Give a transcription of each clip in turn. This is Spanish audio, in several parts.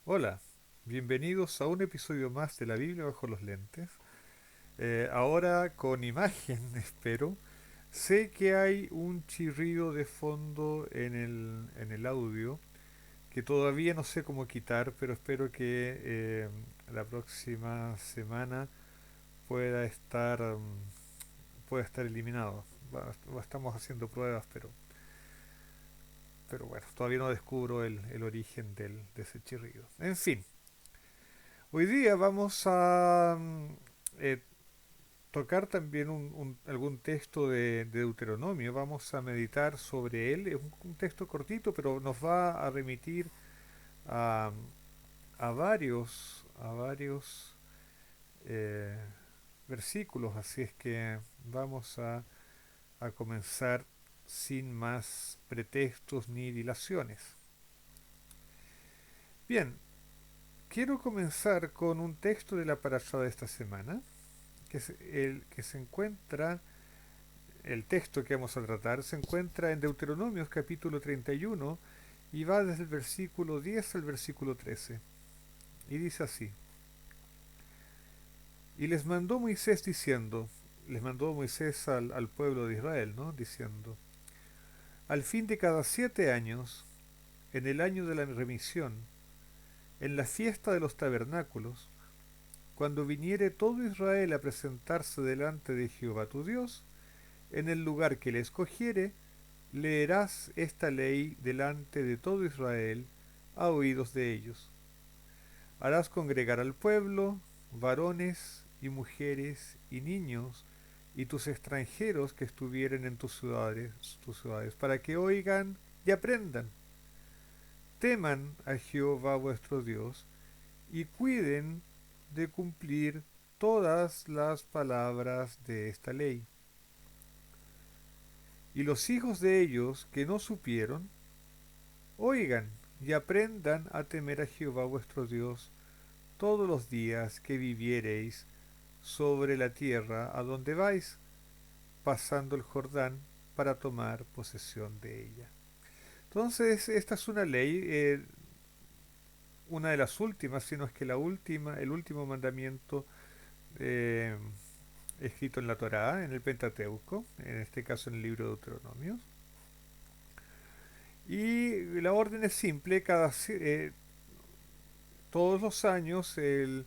Hola, bienvenidos a un episodio más de la Biblia bajo los lentes. Ahora con imagen, espero. Sé que hay un chirrido de fondo en el audio que todavía no sé cómo quitar, pero espero que la próxima semana pueda estar eliminado. Estamos haciendo pruebas, pero bueno, todavía no descubro el origen de ese chirrido. En fin. Hoy día vamos a eh, tocar también algún texto de Deuteronomio. Vamos a meditar sobre él. Es un texto cortito, pero nos va a remitir a, a varios eh, versículos. Así es que vamos a comenzar sin más pretextos ni dilaciones. Bien, quiero comenzar con un texto de la parasha de esta semana que se encuentra, el texto que vamos a tratar, se encuentra en Deuteronomios capítulo 31 y va desde el versículo 10 al versículo 13. Y dice así: Y les mandó Moisés al pueblo de Israel, ¿no? Diciendo: Al fin de cada 7 años, en el año de la remisión, en la fiesta de los tabernáculos, cuando viniere todo Israel a presentarse delante de Jehová tu Dios, en el lugar que le escogiere, leerás esta ley delante de todo Israel a oídos de ellos. Harás congregar al pueblo, varones y mujeres y niños, y tus extranjeros que estuvieren en tus ciudades, para que oigan y aprendan. Teman a Jehová vuestro Dios, y cuiden de cumplir todas las palabras de esta ley. Y los hijos de ellos que no supieron, oigan y aprendan a temer a Jehová vuestro Dios todos los días que viviereis sobre la tierra a donde vais, pasando el Jordán para tomar posesión de ella. Entonces, esta es una ley, una de las últimas, si no es que la última, el último mandamiento eh, escrito en la Torá, en el Pentateuco, en este caso en el libro de Deuteronomios. Y la orden es simple: todos los años eh,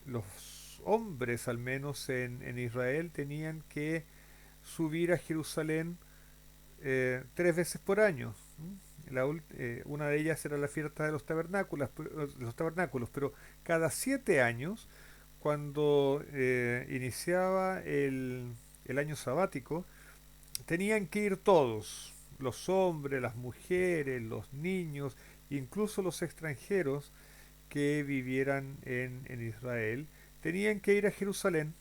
los hombres, al menos en Israel, tenían que subir a Jerusalén 3 veces por año. Una de ellas era la fiesta de los tabernáculos, pero cada 7 años, cuando iniciaba el año sabático, tenían que ir todos, los hombres, las mujeres, los niños, incluso los extranjeros que vivieran en Israel, tenían que ir a Jerusalén.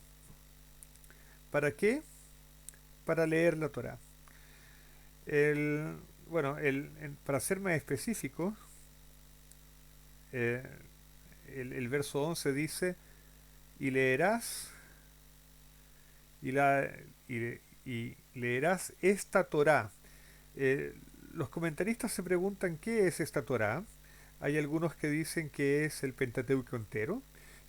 ¿Para qué? Para leer la Torá. El, bueno, para ser más específico, eh, el verso 11 dice: y leerás y, la, y leerás esta Torá. Eh, los comentaristas se preguntan qué es esta Torá. Hay algunos que dicen que es el Pentateuco entero,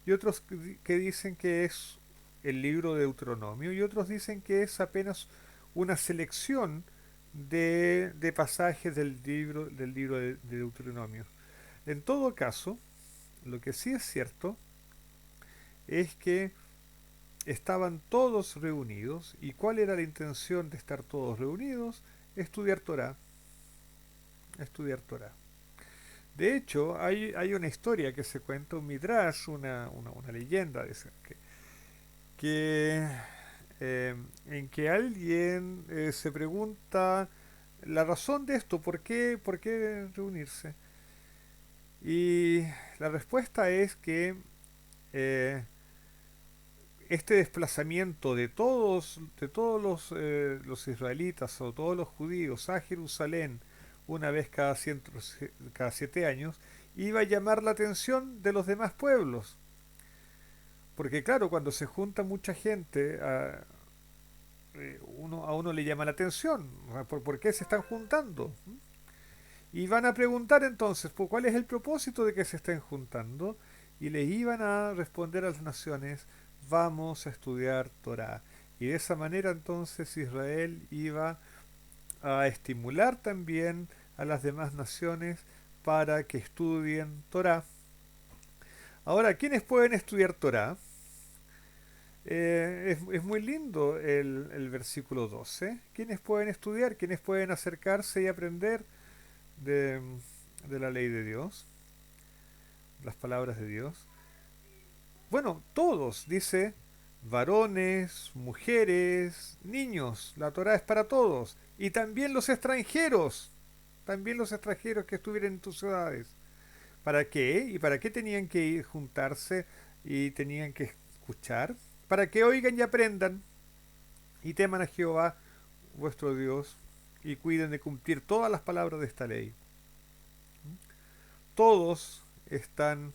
y otros que dicen que es el libro de Deuteronomio, y otros dicen que es apenas una selección de pasajes del libro de Deuteronomio. En todo caso, lo que sí es cierto es que estaban todos reunidos. ¿Y cuál era la intención de estar todos reunidos? Estudiar Torah. Estudiar Torah. De hecho, hay una historia que se cuenta, un midrash, una leyenda que, en que alguien se pregunta la razón de esto: ¿por qué reunirse? Y la respuesta es que eh, este desplazamiento de todos los israelitas o todos los judíos a Jerusalén una vez cada 7 años iba a llamar la atención de los demás pueblos. Porque claro, cuando se junta mucha gente, a uno le llama la atención. ¿Por qué se están juntando? Y van a preguntar entonces, pues, ¿cuál es el propósito de que se estén juntando? Y les iban a responder a las naciones, vamos a estudiar Torah. Y de esa manera entonces Israel iba a estimular también a las demás naciones para que estudien Torah. Ahora, ¿quiénes pueden estudiar Torah? Es muy lindo el versículo 12. ¿Quiénes pueden estudiar? ¿Quiénes pueden acercarse y aprender de, de la ley de Dios? Las palabras de Dios. Bueno, todos, dice, varones, mujeres, niños. La Torah es para todos. Y también los extranjeros que estuvieran en tus ciudades. ¿Para qué? ¿Y para qué tenían que ir juntarse y tenían que escuchar? Para que oigan y aprendan y teman a Jehová vuestro Dios y cuiden de cumplir todas las palabras de esta ley. Todos están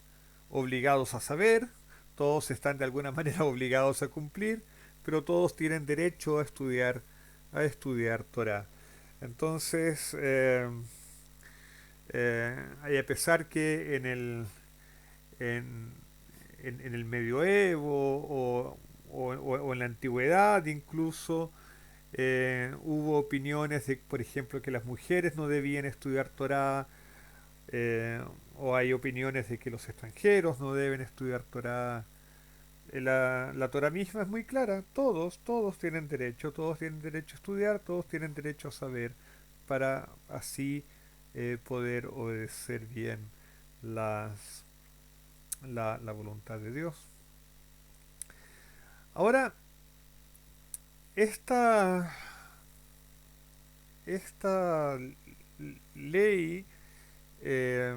obligados a saber, todos están de alguna manera obligados a cumplir, pero todos tienen derecho a estudiar Torah. Entonces, y a pesar que en, en el medioevo o en la antigüedad incluso hubo opiniones de, por ejemplo, que las mujeres no debían estudiar Torah, eh, o hay opiniones de que los extranjeros no deben estudiar Torah. La Torah misma es muy clara, todos tienen derecho a estudiar, todos tienen derecho a saber, para así poder obedecer bien las, la voluntad de Dios. Ahora, esta, esta ley eh,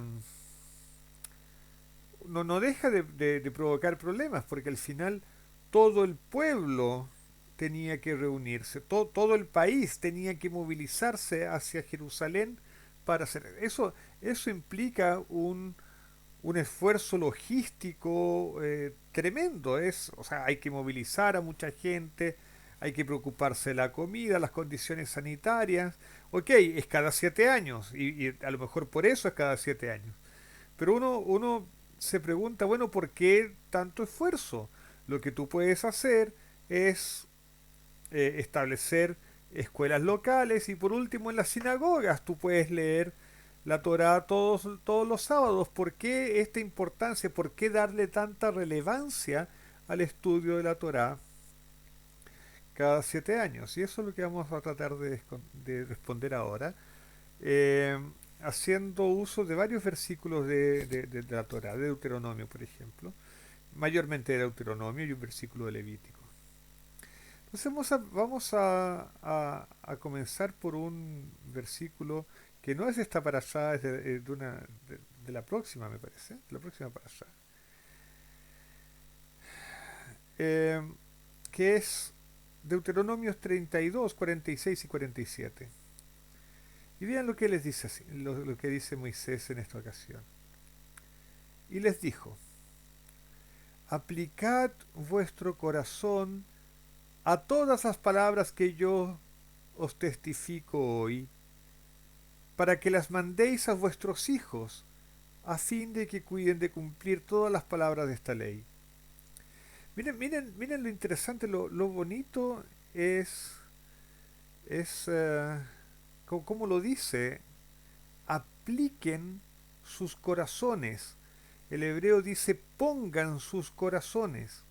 no deja de provocar problemas, porque al final todo el pueblo tenía que reunirse, todo el país tenía que movilizarse hacia Jerusalén para hacer eso. Eso implica un esfuerzo logístico tremendo. O sea, hay que movilizar a mucha gente, hay que preocuparse de la comida, las condiciones sanitarias. Ok, es cada 7 años y a lo mejor por eso es cada 7 años. Pero uno se pregunta, bueno, ¿por qué tanto esfuerzo? Lo que tú puedes hacer es establecer escuelas locales y por último en las sinagogas tú puedes leer la Torá todos los sábados. ¿Por qué esta importancia? ¿Por qué darle tanta relevancia al estudio de la Torá cada 7 años? Y eso es lo que vamos a tratar de responder ahora, eh, haciendo uso de varios versículos de la Torá, de Deuteronomio, por ejemplo, mayormente de Deuteronomio y un versículo de Levítico. Entonces a comenzar por un versículo que no es de esta parashá, es de la próxima, me parece, de la próxima parashá, eh, que es Deuteronomios 32, 46 y 47. Y vean lo que les dice así, lo que dice Moisés en esta ocasión. Y les dijo: aplicad vuestro corazón a todas las palabras que yo os testifico hoy, para que las mandéis a vuestros hijos, a fin de que cuiden de cumplir todas las palabras de esta ley. Miren lo interesante, lo bonito es como lo dice, apliquen sus corazones. El hebreo dice pongan sus corazones.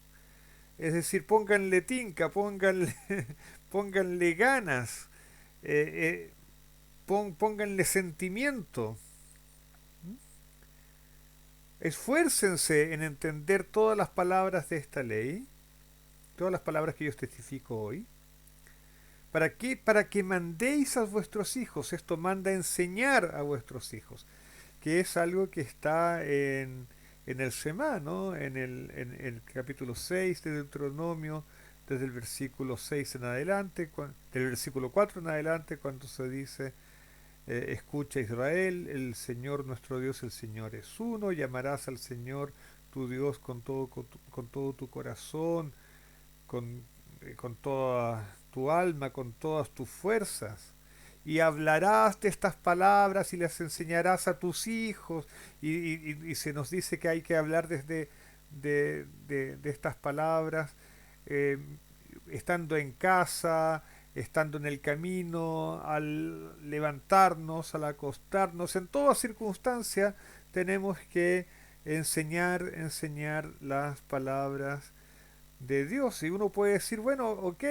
Es decir, pónganle tinca, pónganle, pónganle ganas, eh, pónganle sentimiento. Esfuércense en entender todas las palabras de esta ley, todas las palabras que yo testifico hoy. ¿Para qué? Para que mandéis a vuestros hijos. Esto manda a enseñar a vuestros hijos, que es algo que está en el Shema, ¿no? En el capítulo 6 de Deuteronomio, desde el versículo 6 en adelante, del versículo 4 en adelante, cuando se dice: escucha Israel, el Señor nuestro Dios, el Señor es uno, llamarás al Señor tu Dios con todo tu corazón, con toda tu alma, con todas tus fuerzas. y hablarás de estas palabras y las enseñarás a tus hijos. Y se nos dice que hay que hablar desde de estas palabras, eh, estando en casa, estando en el camino, al levantarnos, al acostarnos, en toda circunstancia tenemos que enseñar las palabras de Dios. Y uno puede decir, bueno, ok,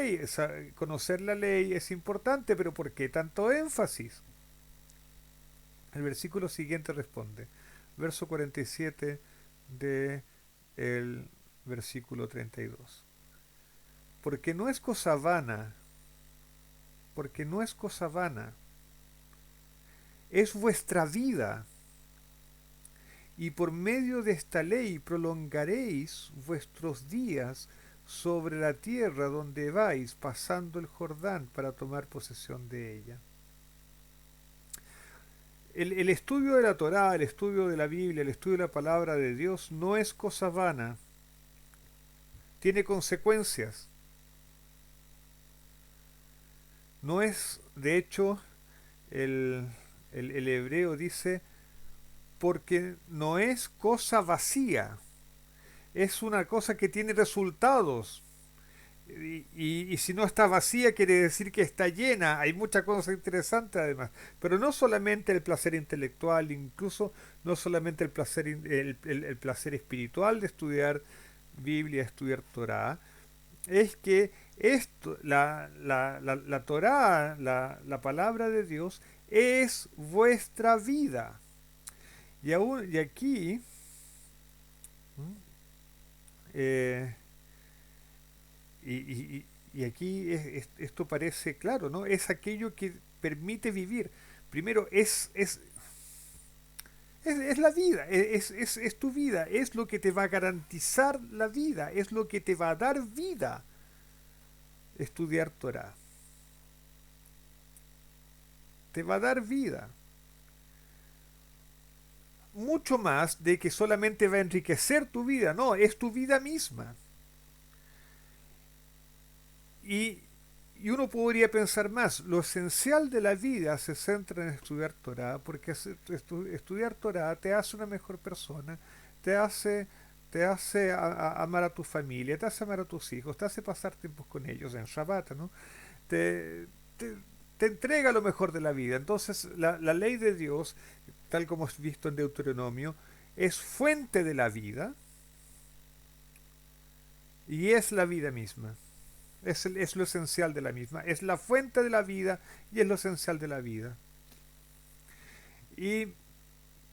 conocer la ley es importante, pero ¿por qué tanto énfasis? El versículo siguiente responde, verso 47 de el versículo 32. Porque no es cosa vana, porque no es cosa vana, es vuestra vida, y por medio de esta ley prolongaréis vuestros días sobre la tierra donde vais pasando el Jordán para tomar posesión de ella. El estudio de la Torá, el estudio de la Biblia, el estudio de la palabra de Dios no es cosa vana, tiene consecuencias. No es, de hecho, el, el hebreo dice, porque no es cosa vacía, es una cosa que tiene resultados. Y si no está vacía quiere decir que está llena. Hay muchas cosas interesantes además. Pero no solamente el placer intelectual, incluso no solamente el placer, el placer espiritual de estudiar Biblia, estudiar Torah. Es que esto, la Torah, la palabra de Dios, es vuestra vida. Y aquí eh, y aquí esto parece claro, ¿no? Es aquello que permite vivir. Primero, es la vida, es tu vida, es lo que te va a garantizar la vida, es lo que te va a dar vida estudiar Torah. Te va a dar vida. Mucho más de que solamente va a enriquecer tu vida, no, es tu vida misma. Y, y uno podría pensar más, lo esencial de la vida se centra en estudiar Torah, porque estudiar Torah te hace una mejor persona, te hace, te hace amar a tu familia, te hace amar a tus hijos, te hace pasar tiempos con ellos en Shabbat, ¿no? Te, te, te entrega lo mejor de la vida. Entonces, la ley de Dios, tal como es visto en Deuteronomio, es fuente de la vida y es la vida misma. Es lo esencial de la misma. Es la fuente de la vida y es lo esencial de la vida. Y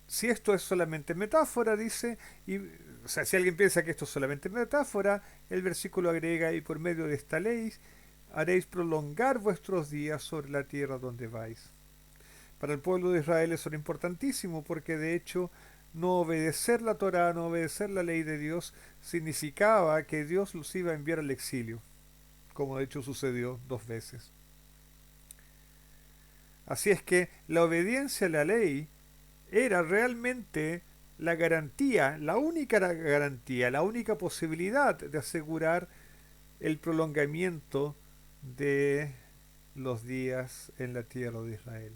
si esto es solamente metáfora, dice, o sea, si alguien piensa que esto es solamente metáfora, el versículo agrega, y por medio de esta ley haréis prolongar vuestros días sobre la tierra donde vais. Para el pueblo de Israel eso era importantísimo, porque de hecho no obedecer la Torá, no obedecer la ley de Dios, significaba que Dios los iba a enviar al exilio, como de hecho sucedió 2 veces. Así es que la obediencia a la ley era realmente la garantía, la única garantía, la única posibilidad de asegurar el prolongamiento de los días en la tierra de Israel.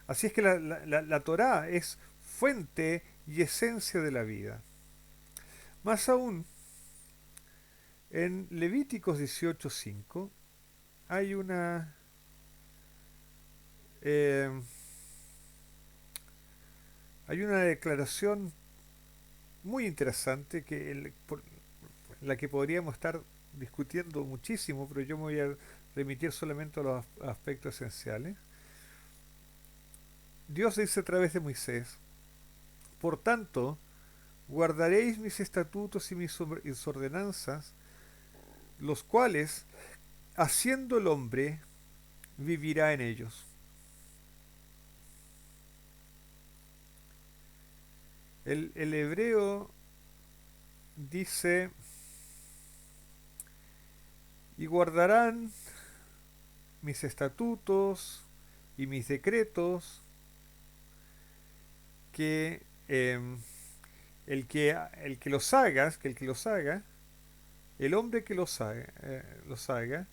Así es que la Torá es fuente y esencia de la vida. Más aún, en Levíticos 18:5 hay eh, hay una declaración muy interesante por la que podríamos estar discutiendo muchísimo, pero yo me voy a remitir solamente a los aspectos esenciales. Dios dice a través de Moisés, por tanto, guardaréis mis estatutos y mis ordenanzas, los cuales, haciendo el hombre, vivirá en ellos. El hebreo dice, y guardarán mis estatutos y mis decretos, que el que los haga, que el que los haga, el hombre que los haga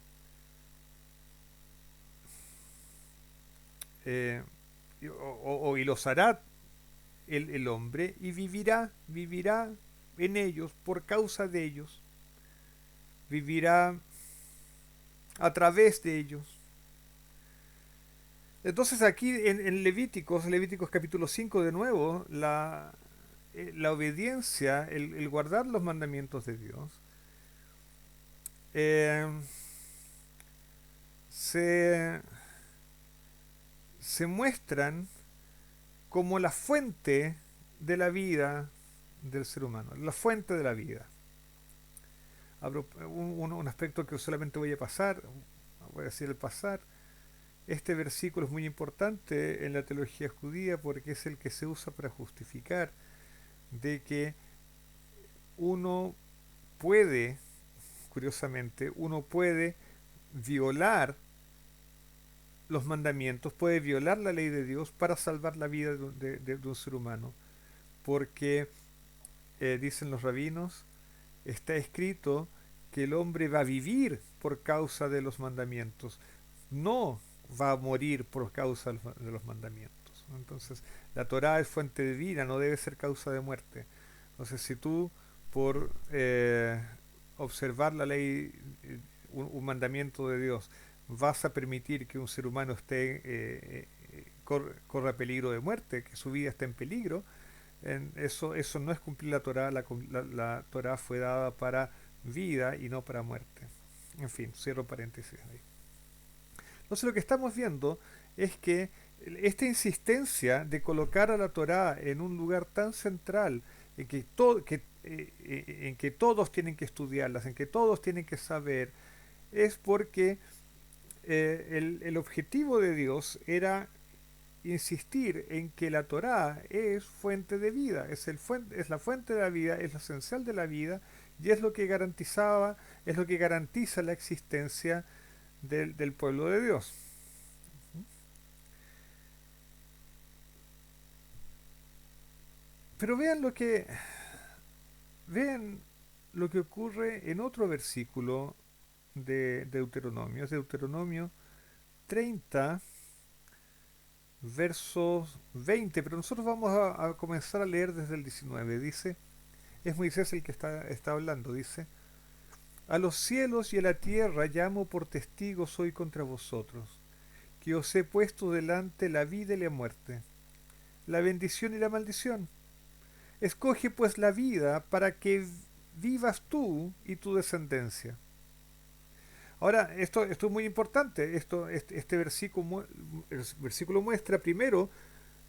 eh, y los hará el hombre y vivirá en ellos, por causa de ellos, vivirá a través de ellos. Entonces aquí en Levíticos capítulo 5 de nuevo, la obediencia, el guardar los mandamientos de Dios, eh, se, se muestran como la fuente de la vida del ser humano, la fuente de la vida. Abro un aspecto que solamente voy a pasar, voy a decir el pasar. Este versículo es muy importante en la teología judía porque es el que se usa para justificar de que uno puede, curiosamente, uno puede violar los mandamientos, puede violar la ley de Dios para salvar la vida de un ser humano. Porque, dicen los rabinos, está escrito que el hombre va a vivir por causa de los mandamientos, no va a morir por causa de los mandamientos. Entonces, la Torá es fuente de vida, no debe ser causa de muerte. Entonces, si tú por observar la ley, un mandamiento de Dios, vas a permitir que un ser humano corra peligro de muerte, que su vida esté en peligro, eso no es cumplir la Torá. La Torá fue dada para vida y no para muerte. En fin, cierro paréntesis ahí. Entonces lo que estamos viendo es que esta insistencia de colocar a la Torá en un lugar tan central, en que todos tienen que estudiarlas, en que todos tienen que saber, es porque el objetivo de Dios era insistir en que la Torá es fuente de vida, es la fuente de la vida, es lo esencial de la vida y es lo que es lo que garantiza la existencia del pueblo de Dios. Pero vean lo que ocurre en otro versículo de Deuteronomio, es Deuteronomio 30, versos 20, pero nosotros vamos a comenzar a leer desde el 19. Dice, es Moisés el que está hablando, dice, a los cielos y a la tierra llamo por testigos hoy contra vosotros, que os he puesto delante la vida y la muerte, la bendición y la maldición. Escoge pues la vida para que vivas tú y tu descendencia. Ahora, esto es muy importante. Este versículo muestra primero,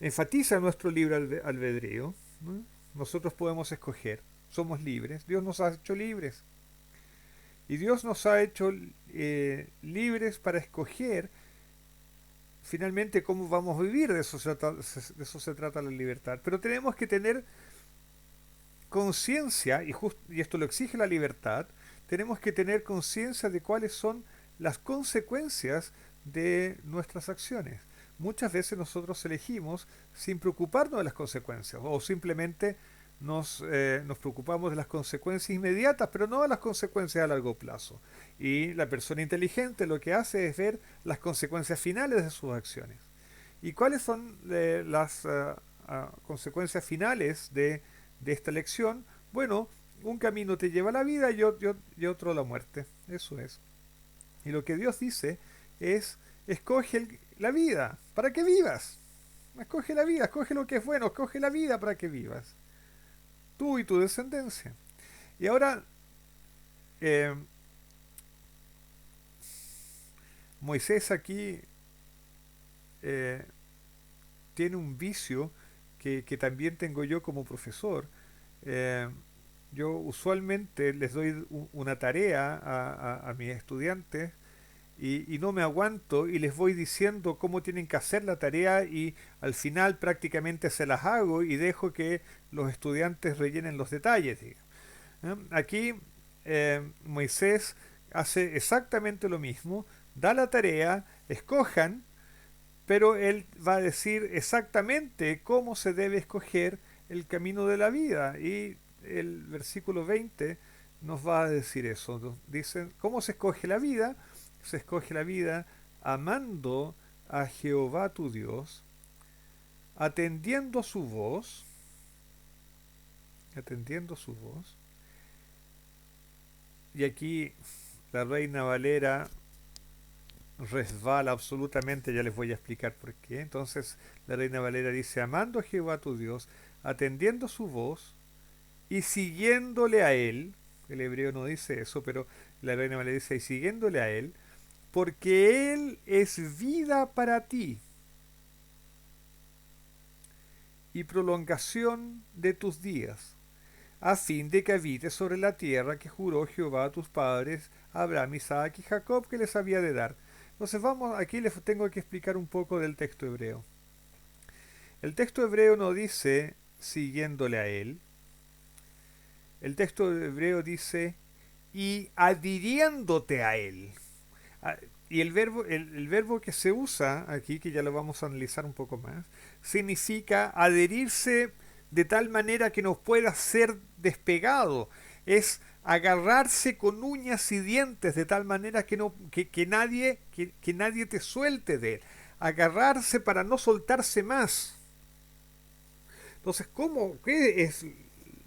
enfatiza nuestro libre albedrío, ¿no? Nosotros podemos escoger, somos libres. Dios nos ha hecho libres. Y Dios nos ha hecho libres para escoger finalmente cómo vamos a vivir. De eso se trata la libertad. Pero tenemos que tener conciencia, y esto lo exige la libertad, tenemos que tener conciencia de cuáles son las consecuencias de nuestras acciones. Muchas veces nosotros elegimos sin preocuparnos de las consecuencias o simplemente nos preocupamos de las consecuencias inmediatas, pero no de las consecuencias a largo plazo. Y la persona inteligente lo que hace es ver las consecuencias finales de sus acciones. ¿Y cuáles son las consecuencias finales de esta elección? Bueno, un camino te lleva a la vida y otro a la muerte. Eso es. Y lo que Dios dice es, escoge la vida para que vivas. Escoge la vida, escoge lo que es bueno, escoge la vida para que vivas. Tú y tu descendencia. Y ahora, eh, Moisés aquí eh, tiene un vicio que también tengo yo como profesor. Eh, yo usualmente les doy una tarea a mis estudiantes y no me aguanto y les voy diciendo cómo tienen que hacer la tarea y al final prácticamente se las hago y dejo que los estudiantes rellenen los detalles. Aquí Moisés hace exactamente lo mismo, da la tarea, escojan, pero él va a decir exactamente cómo se debe escoger el camino de la vida. Y el versículo 20 nos va a decir eso. Dicen, ¿cómo se escoge la vida? Se escoge la vida amando a Jehová tu Dios, atendiendo su voz, atendiendo su voz, y aquí la Reina Valera resbala absolutamente, ya les voy a explicar por qué. Entonces la Reina Valera dice, amando a Jehová tu Dios, atendiendo su voz y siguiéndole a él, el hebreo no dice eso, pero la Reina Valera dice, y siguiéndole a él, porque él es vida para ti y prolongación de tus días, a fin de que habites sobre la tierra que juró Jehová a tus padres, Abraham, Isaac y Jacob, que les había de dar. Entonces vamos, aquí les tengo que explicar un poco del texto hebreo. El texto hebreo no dice siguiéndole a él. El texto hebreo dice y adhiriéndote a él. Ah, y el verbo que se usa aquí, que ya lo vamos a analizar un poco más, significa adherirse de tal manera que no pueda ser despegado. Es agarrarse con uñas y dientes de tal manera que, no, que nadie te suelte de él. Agarrarse para no soltarse más. Entonces, ¿qué es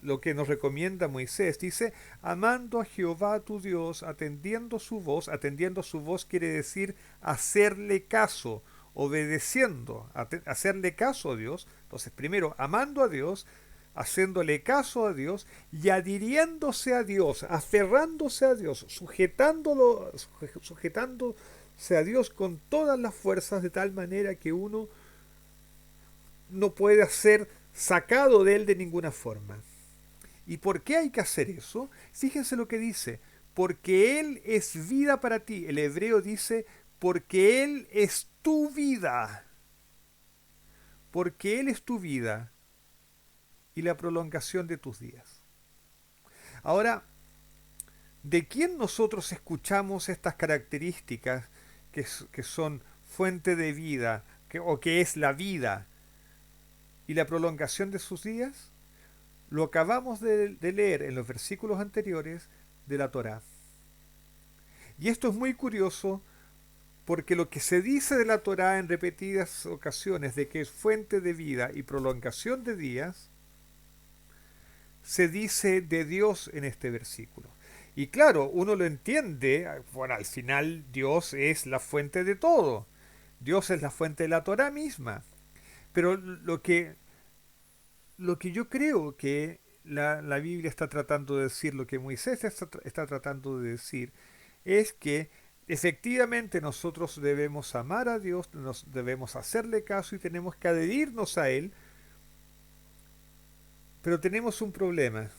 lo que nos recomienda Moisés? Dice, amando a Jehová tu Dios, atendiendo su voz quiere decir hacerle caso, obedeciendo, hacerle caso a Dios. Entonces, primero, amando a Dios, haciéndole caso a Dios y adhiriéndose a Dios, aferrándose a Dios, sujetándose a Dios con todas las fuerzas de tal manera que uno no puede ser sacado de él de ninguna forma. ¿Y por qué hay que hacer eso? Fíjense lo que dice, porque Él es vida para ti. El hebreo dice, porque Él es tu vida. Porque Él es tu vida y la prolongación de tus días. Ahora, ¿de quién nosotros escuchamos estas características que son fuente de vida, o que es la vida y la prolongación de sus días? Lo acabamos de leer en los versículos anteriores de la Torá. Y esto es muy curioso porque lo que se dice de la Torá en repetidas ocasiones de que es fuente de vida y prolongación de días, se dice de Dios en este versículo. Y claro, uno lo entiende, bueno, al final Dios es la fuente de todo. Dios es la fuente de la Torá misma. Pero lo que yo creo que la Biblia está tratando de decir, lo que Moisés está tratando de decir, es que efectivamente nosotros debemos amar a Dios, nos debemos hacerle caso y tenemos que adherirnos a Él, pero tenemos un problema.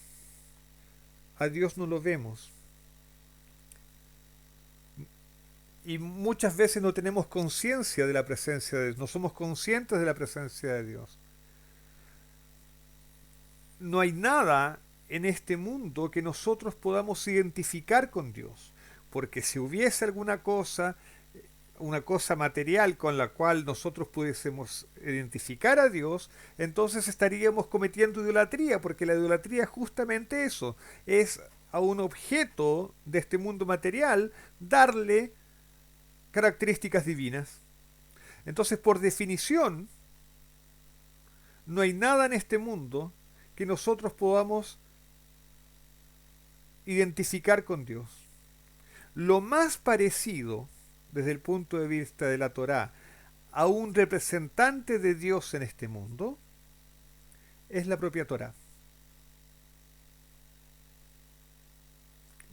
A Dios no lo vemos. Y muchas veces no tenemos conciencia de la presencia de Dios, no somos conscientes de la presencia de Dios. No hay nada en este mundo que nosotros podamos identificar con Dios, porque si hubiese alguna cosa, una cosa material con la cual nosotros pudiésemos identificar a Dios, entonces estaríamos cometiendo idolatría, porque la idolatría es justamente eso, es a un objeto de este mundo material darle características divinas. Entonces, por definición, no hay nada en este mundo que nosotros podamos identificar con Dios. Lo más parecido, desde el punto de vista de la Torá, a un representante de Dios en este mundo, es la propia Torá.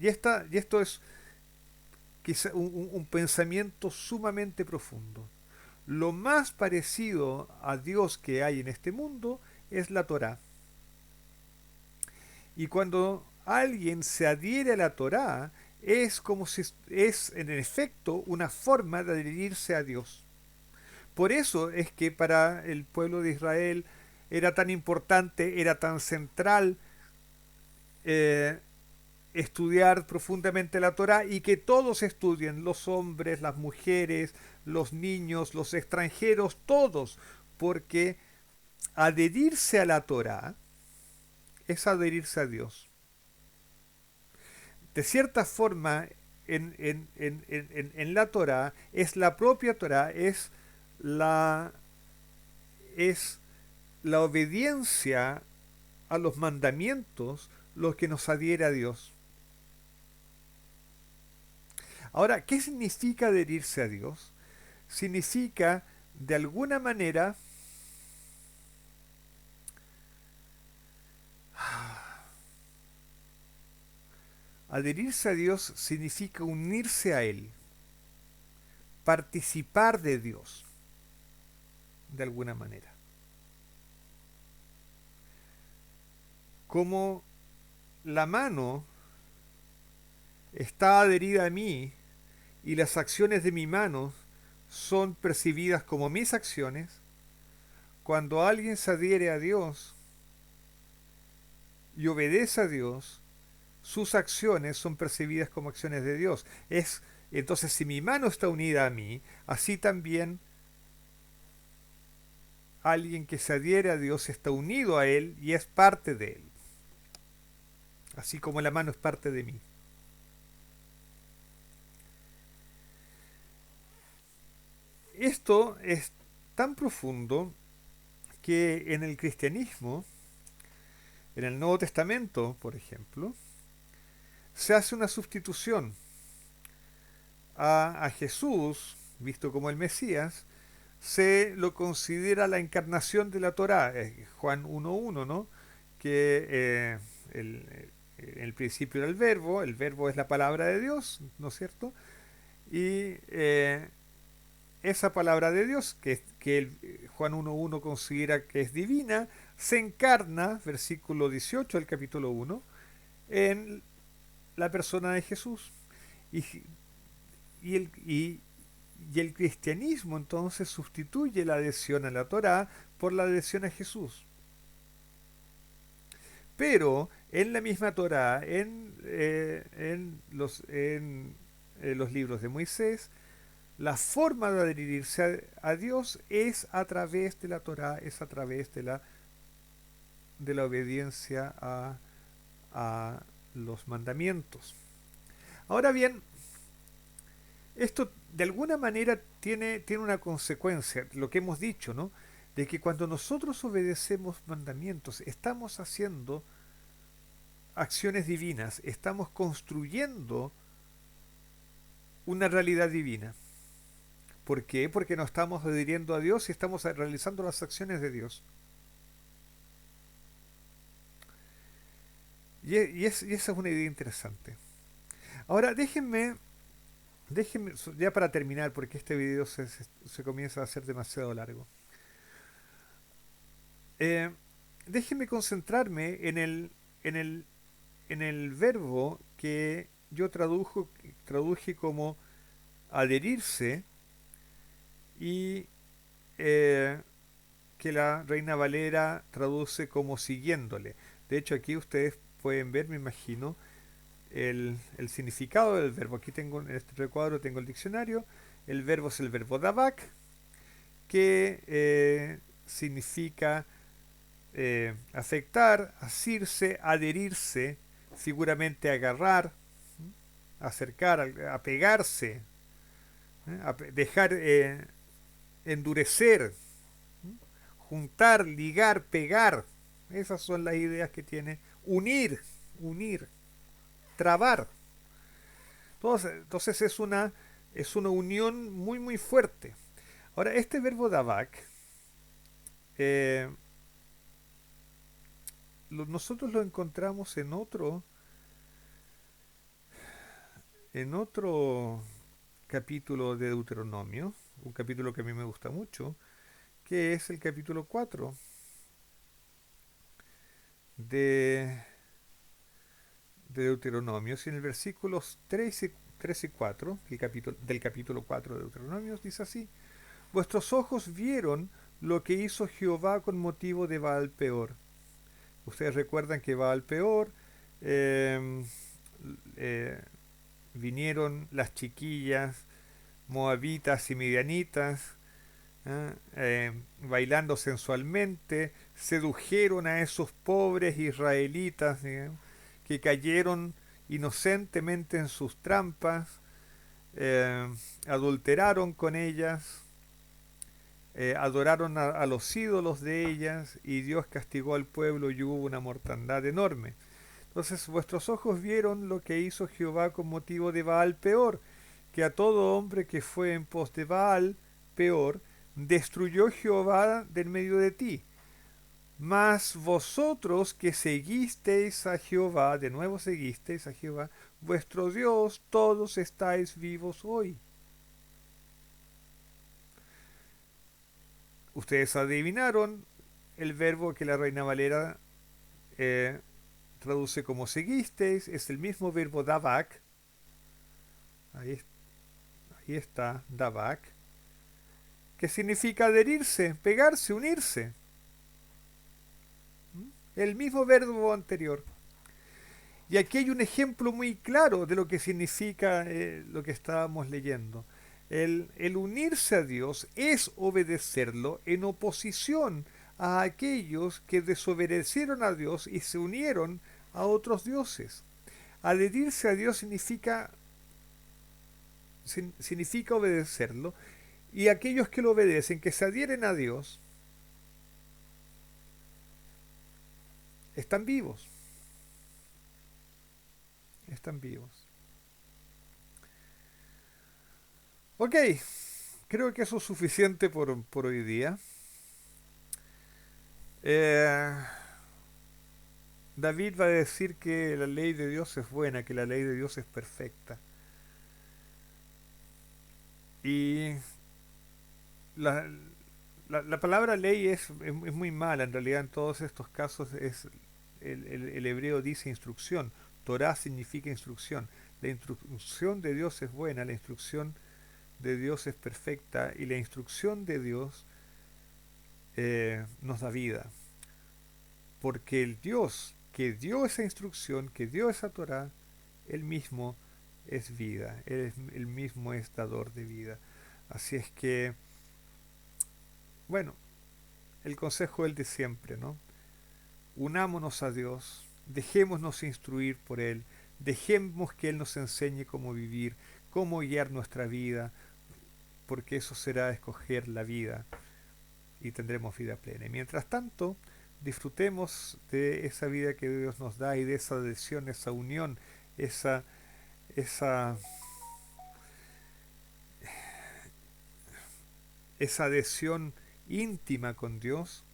Y esto es quizá un pensamiento sumamente profundo. Lo más parecido a Dios que hay en este mundo es la Torá. Y cuando alguien se adhiere a la Torá, es como si es en efecto una forma de adherirse a Dios. Por eso es que para el pueblo de Israel era tan importante, era tan central eh, estudiar profundamente la Torá y que todos estudien, los hombres, las mujeres, los niños, los extranjeros, todos, porque adherirse a la Torá es adherirse a Dios. De cierta forma, en la Torá, es la propia Torá, es la, es la obediencia a los mandamientos lo que nos adhiere a Dios. Ahora, ¿qué significa adherirse a Dios? Significa, de alguna manera, adherirse a Dios significa unirse a Él, participar de Dios, de alguna manera. Como la mano está adherida a mí y las acciones de mi mano son percibidas como mis acciones, cuando alguien se adhiere a Dios y obedece a Dios, sus acciones son percibidas como acciones de Dios. Entonces, si mi mano está unida a mí, así también alguien que se adhiere a Dios está unido a Él y es parte de Él, así como la mano es parte de mí. Esto es tan profundo que en el cristianismo, en el Nuevo Testamento, por ejemplo, se hace una sustitución a Jesús, visto como el Mesías, se lo considera la encarnación de la Torá, Juan 1.1, ¿no? Que en el principio era el verbo es la palabra de Dios, ¿no es cierto? Y esa palabra de Dios, Juan 1.1 considera que es divina, se encarna, versículo 18 del capítulo 1, en la persona de Jesús. Y, y el, y, y el cristianismo entonces sustituye la adhesión a la Torá por la adhesión a Jesús. Pero en la misma Torá, en los libros de Moisés, la forma de adherirse a Dios es a través de la Torá, es a través de la obediencia a los mandamientos. Ahora bien, esto de alguna manera tiene una consecuencia, lo que hemos dicho, ¿no? De que cuando nosotros obedecemos mandamientos, estamos haciendo acciones divinas, estamos construyendo una realidad divina. ¿Por qué? Porque nos estamos adhiriendo a Dios y estamos realizando las acciones de Dios. Y esa es una idea interesante. Ahora, déjenme, ya para terminar, porque este video se comienza a hacer demasiado largo. Eh, Déjenme concentrarme en el verbo que yo traduje como adherirse y que la Reina Valera traduce como siguiéndole. De hecho, aquí ustedes pueden ver, me imagino, el significado del verbo. Aquí tengo en este recuadro tengo el diccionario. El verbo es el verbo davak, que significa afectar, asirse, adherirse, seguramente agarrar, acercar, apegarse, dejar endurecer, juntar, ligar, pegar. Esas son las ideas que tiene unir, trabar. Entonces es una unión muy muy fuerte. Ahora, este verbo davak, eh, nosotros lo encontramos en otro capítulo de Deuteronomio, un capítulo que a mí me gusta mucho, que es el capítulo 4 de, de Deuteronomio. Y en el versículos 3 y 4 del capítulo 4 de Deuteronomio dice así: vuestros ojos vieron lo que hizo Jehová con motivo de Baal Peor. Ustedes recuerdan que Baal Peor eh, eh, vinieron las chiquillas moabitas y midianitas, bailando sensualmente, sedujeron a esos pobres israelitas, que cayeron inocentemente en sus trampas, adulteraron con ellas, adoraron a los ídolos de ellas y Dios castigó al pueblo y hubo una mortandad enorme. Entonces vuestros ojos vieron lo que hizo Jehová con motivo de Baal peor, que a todo hombre que fue en pos de Baal peor, destruyó Jehová del medio de ti. Mas vosotros que seguisteis a Jehová, de nuevo seguisteis a Jehová, vuestro Dios, todos estáis vivos hoy. Ustedes adivinaron el verbo que la Reina Valera eh, traduce como seguisteis, es el mismo verbo davak, ahí, ahí está, davak, que significa adherirse, pegarse, unirse. El mismo verbo anterior. Y aquí hay un ejemplo muy claro de lo que significa lo que estábamos leyendo. El unirse a Dios es obedecerlo en oposición a aquellos que desobedecieron a Dios y se unieron a otros dioses. Adherirse a Dios significa obedecerlo, y aquellos que lo obedecen, que se adhieren a Dios, están vivos. Están vivos. Ok, creo que eso es suficiente por hoy día. Eh, David va a decir que la ley de Dios es buena, que la ley de Dios es perfecta. Y la, la palabra ley es muy mala, en realidad en todos estos casos es el hebreo dice instrucción. Torah significa instrucción. La instrucción de Dios es buena, la instrucción de Dios es perfecta y la instrucción de Dios nos da vida. Porque el Dios que dio esa instrucción, que dio esa Torah, él mismo es vida, él mismo es dador de vida. Así es que, bueno, el consejo es el de siempre, ¿no? Unámonos a Dios, dejémonos instruir por Él, dejemos que Él nos enseñe cómo vivir, cómo guiar nuestra vida, porque eso será escoger la vida y tendremos vida plena. Y mientras tanto, disfrutemos de esa vida que Dios nos da y de esa adhesión, esa unión, esa, esa, esa adhesión íntima con Dios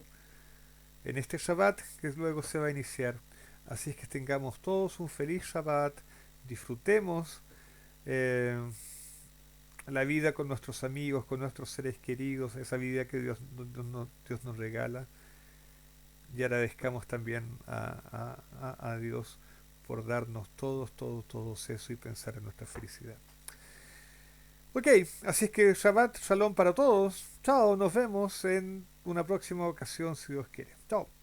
en este Shabbat que luego se va a iniciar. Así es que tengamos todos un feliz Shabbat, disfrutemos eh, la vida con nuestros amigos, con nuestros seres queridos, esa vida que Dios nos regala, y agradezcamos también a Dios por darnos todos eso y pensar en nuestra felicidad. Ok, así es que Shabbat, Shalom para todos. Chao, nos vemos en una próxima ocasión si Dios quiere. Chao.